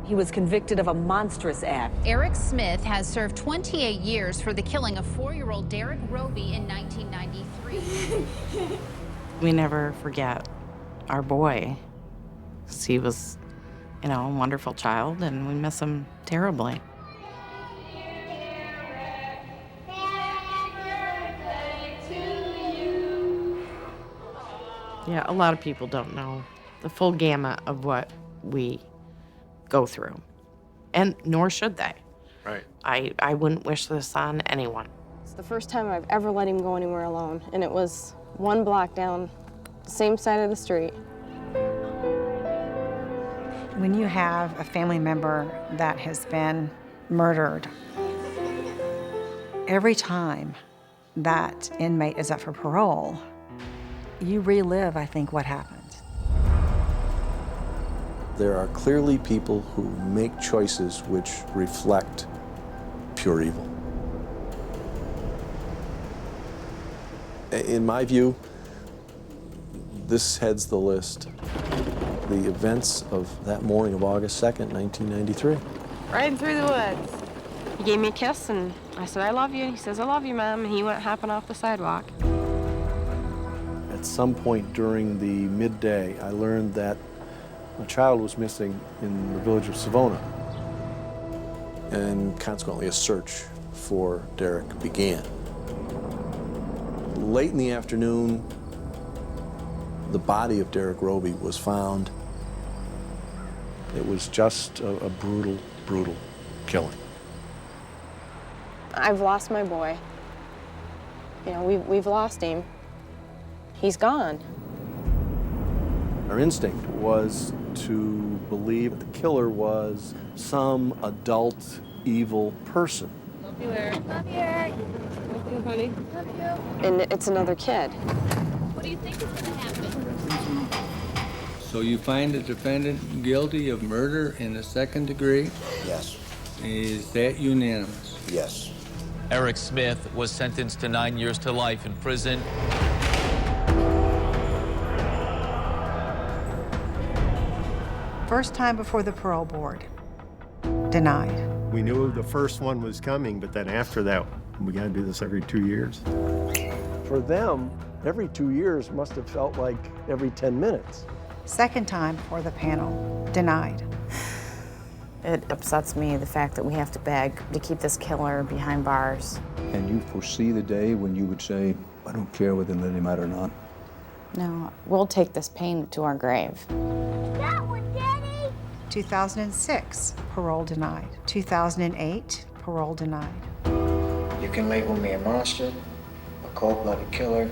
He was convicted of a monstrous act. Eric Smith has served 28 years for the killing of 4-year-old Derek Roby in 1993. We never forget our boy, 'cause he was, you know, a wonderful child, and we miss him terribly. Yeah, a lot of people don't know the full gamut of what we go through, and nor should they. Right. I wouldn't wish this on anyone. It's the first time I've ever let him go anywhere alone, and it was 1 block down the same side of the street. When you have a family member that has been murdered, every time that inmate is up for parole, you relive, I think, what happened. There are clearly people who make choices which reflect pure evil. In my view, this heads the list. The events of that morning of August 2nd, 1993. Riding through the woods. He gave me a kiss, and I said, "I love you." He says, "I love you, Mom," and he went hopping off the sidewalk. At some point during the midday, I learned that a child was missing in the village of Savona, and consequently a search for Derek began. Late in the afternoon, the body of Derek Roby was found. It was just a brutal, brutal killing. I've lost my boy. You know, we've lost him. He's gone. Our instinct was to believe the killer was some adult, evil person. Love you, Eric. Love you, Eric. Love you, honey. Love you. And it's another kid. What do you think is going to happen? So you find the defendant guilty of murder in the 2nd degree? Yes. Is that unanimous? Yes. Eric Smith was sentenced to 9 years to life in prison. First time before the parole board, denied. We knew the first one was coming, but then after that, we got to do this every 2 years. For them, every 2 years must have felt like every 10 minutes. Second time before the panel, denied. It upsets me, the fact that we have to beg to keep this killer behind bars. And you foresee the day when you would say, I don't care whether they let him out or not? No, we'll take this pain to our grave. That one, Daddy! 2006, parole denied. 2008, parole denied. You can label me a monster, a cold-blooded killer,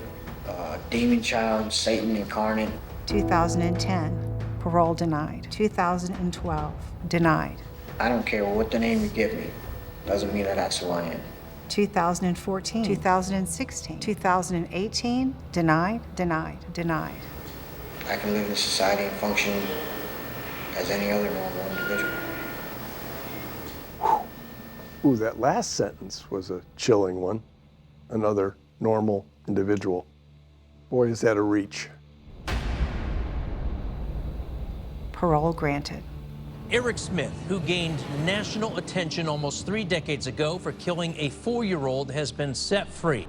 a demon child, Satan incarnate. 2010, parole denied. 2012, denied. I don't care what the name you give me. Doesn't mean that that's who I am. 2014, 2016, 2018, denied, denied, denied. I can live in society and function as any other normal individual. Ooh, that last sentence was a chilling one. Another normal individual. Boy, is that a reach. Parole granted. Eric Smith, who gained national attention almost 3 decades ago for killing a 4-year-old, has been set free.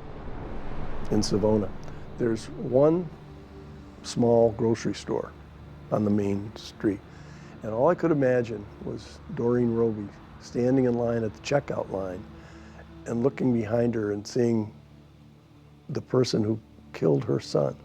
In Savona, there's one small grocery store on the main street. And all I could imagine was Doreen Roby standing in line at the checkout line and looking behind her and seeing the person who killed her son.